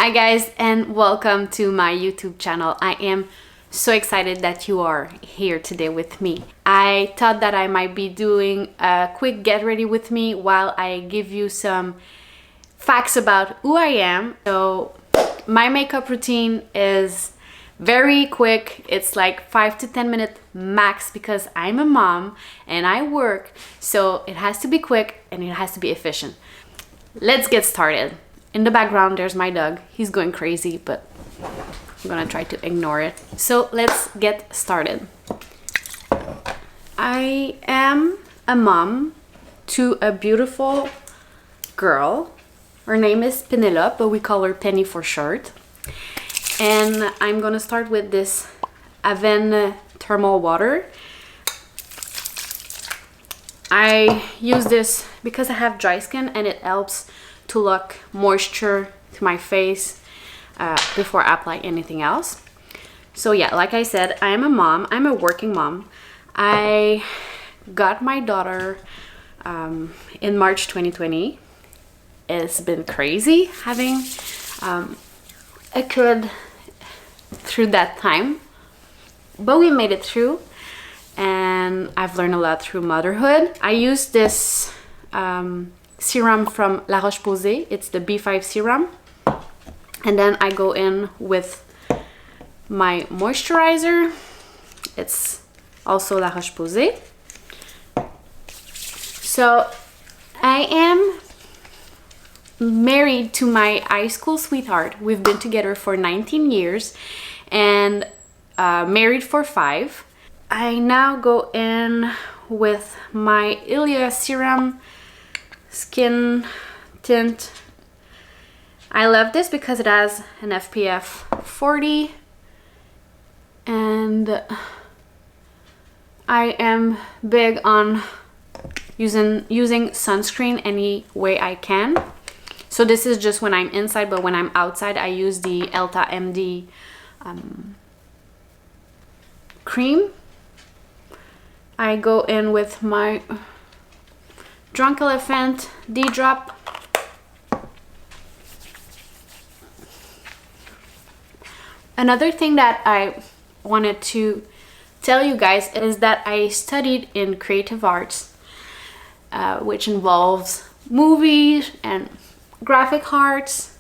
Hi guys, and welcome to my YouTube channel. I am so excited that you are here today with me. I thought that I might be doing a quick get ready with me while I give you some facts about who I am. So my makeup routine is very quick. It's like 5 to 10 minutes max because I'm a mom and I work, so it has to be quick and it has to be efficient. Let's get started. In the background there's my dog. He's going crazy, but I'm gonna try to ignore it. So let's get started. I am a mom to a beautiful girl. Her name is Penelope, but we call her Penny for short. And I'm gonna start with this Avène thermal water. I use this because I have dry skin and it helps to lock moisture to my face before I apply anything else. So yeah, like I said, I am a mom. I'm a working mom. I got my daughter in March 2020. It's been crazy having a kid through that time, but we made it through, and I've learned a lot through motherhood. I use this serum from La Roche-Posay. It's the B5 serum, and then I go in with my moisturizer. It's also La Roche-Posay. So I am married to my high school sweetheart. We've been together for 19 years and married for 5. I now go in with my Ilia serum skin tint. I love this because it has an SPF 40, and I am big on using sunscreen any way I can. So this is just when I'm inside, but when I'm outside I use the Elta MD cream. I go in with my Drunk Elephant D-Drop. Another thing that I wanted to tell you guys is that I studied in creative arts, which involves movies and graphic arts,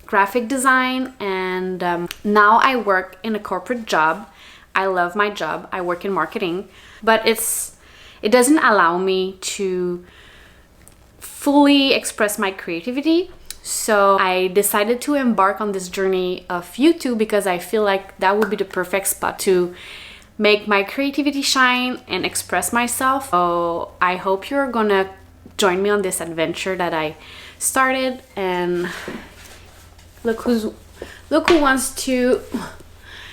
graphic design, and now I work in a corporate job. I love my job. I work in marketing, but it doesn't allow me to fully express my creativity. So I decided to embark on this journey of YouTube because I feel like that would be the perfect spot to make my creativity shine and express myself. So I hope you're gonna join me on this adventure that I started. And look who wants to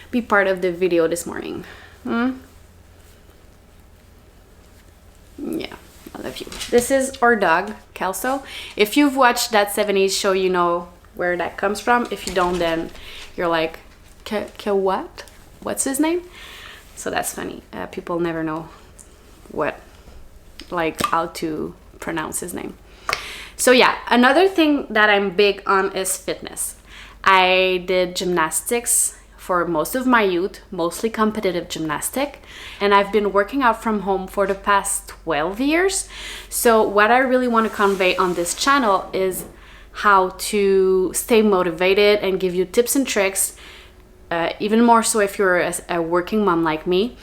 be part of the video this morning. Yeah, I love you. This is our dog, Kelso. If you've watched that 70s show, you know where that comes from. If you don't, then you're like, what? What's his name? So that's funny. People never know how to pronounce his name. So yeah, another thing that I'm big on is fitness. I did gymnastics for most of my youth, mostly competitive gymnastic, and I've been working out from home for the past 12 years. So what I really want to convey on this channel is how to stay motivated and give you tips and tricks, even more so if you're a working mom like me.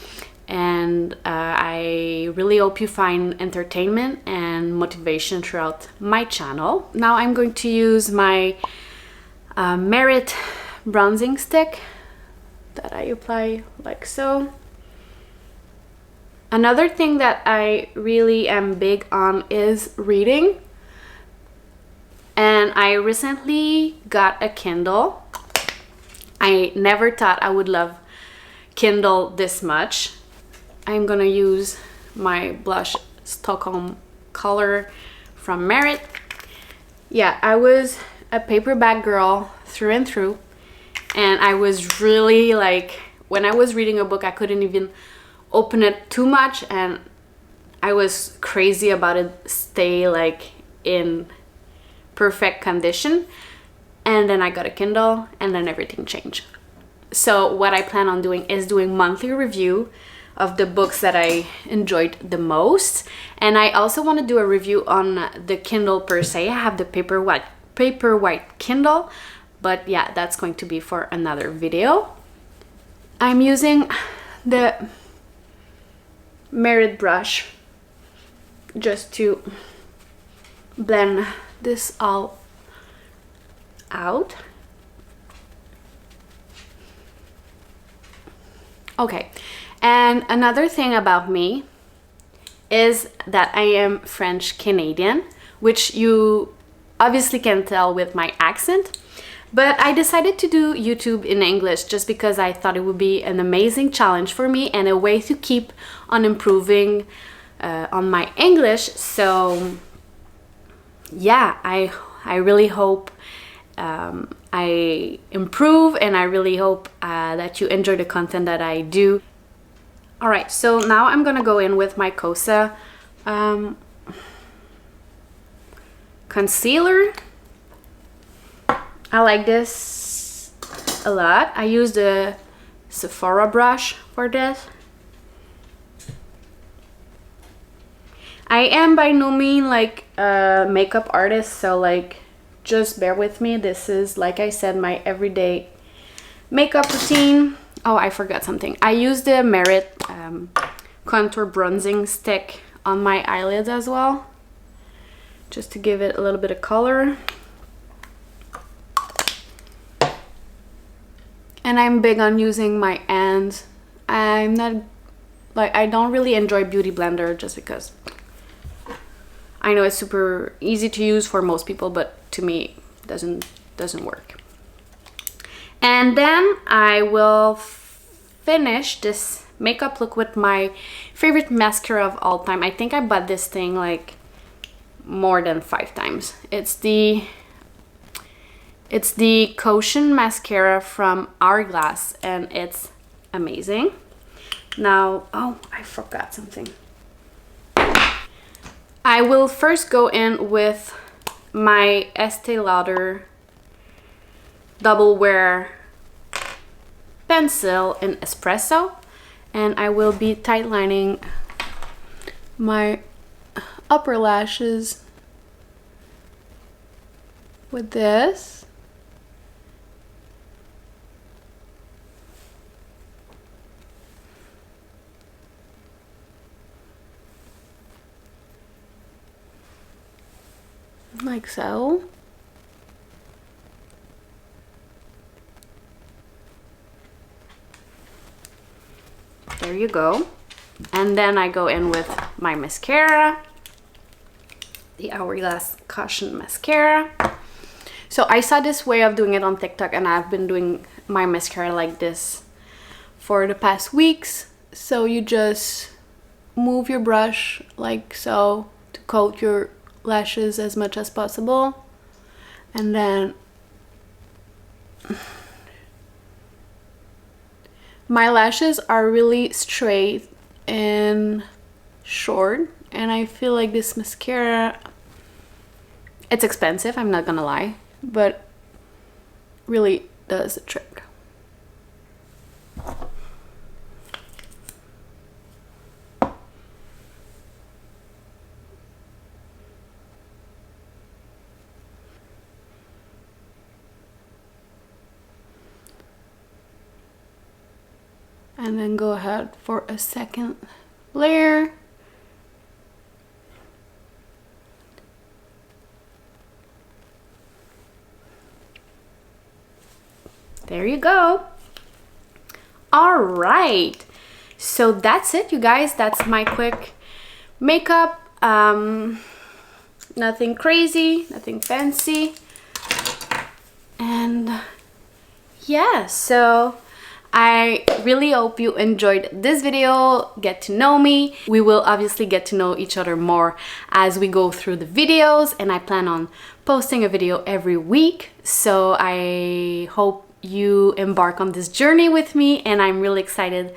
And I really hope you find entertainment and motivation throughout my channel. Now I'm going to use my Merit bronzing stick that I apply like so. Another thing that I really am big on is reading, and I recently got a Kindle. I never thought I would love Kindle this much. I'm gonna use my blush Stockholm color from Merit. Yeah, I was a paperback girl through and through, and I was really like, when I was reading a book I couldn't even open it too much, and I was crazy about it stay like in perfect condition. and then I got a Kindle, and then everything changed. So what I plan on doing is doing monthly review of the books that I enjoyed the most, and I also want to do a review on the Kindle per se. I have the Paperwhite Kindle, but yeah, that's going to be for another video. I'm using the Merit brush just to blend this all out. Okay, and another thing about me is that I am French Canadian, which you obviously can tell with my accent, but I decided to do YouTube in English just because I thought it would be an amazing challenge for me and a way to keep on improving on my English. So yeah, I really hope I improve, and I really hope that you enjoy the content that I do. All right, so now I'm gonna go in with my Cosa concealer. I like this a lot. I use the Sephora brush for this. I am by no means like a makeup artist, so like just bear with me. This is, like I said, my everyday makeup routine. Oh, I forgot something. I use the Merit contour bronzing stick on my eyelids as well, just to give it a little bit of color. And I'm big on using my hands. I'm not like, I don't really enjoy Beauty Blender just because I know it's super easy to use for most people, but to me it doesn't work. And then I will finish this makeup look with my favorite mascara of all time. I think I bought this thing like more than 5 times. It's the Cushion mascara from Hourglass, and it's amazing. Now, oh, I forgot something. I will first go in with my Estee Lauder Double Wear pencil in Espresso, and I will be tightlining my upper lashes with this. Like so. There you go. And then I go in with my mascara, the Hourglass Cushion mascara. So I saw this way of doing it on TikTok, and I've been doing my mascara like this for the past weeks. So you just move your brush like so to coat your lashes as much as possible, and then my lashes are really straight and short, and I feel like this mascara, it's expensive, I'm not gonna lie, but really does the trick. And then go ahead for a second layer. There you go. All right, so that's it, you guys. That's my quick makeup. Nothing crazy, nothing fancy. And yeah, so I really hope you enjoyed this video, get to know me. We will obviously get to know each other more as we go through the videos, and I plan on posting a video every week. So I hope you embark on this journey with me, and I'm really excited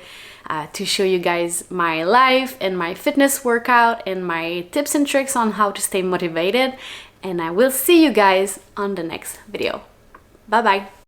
to show you guys my life and my fitness workout and my tips and tricks on how to stay motivated. And I will see you guys on the next video. Bye bye.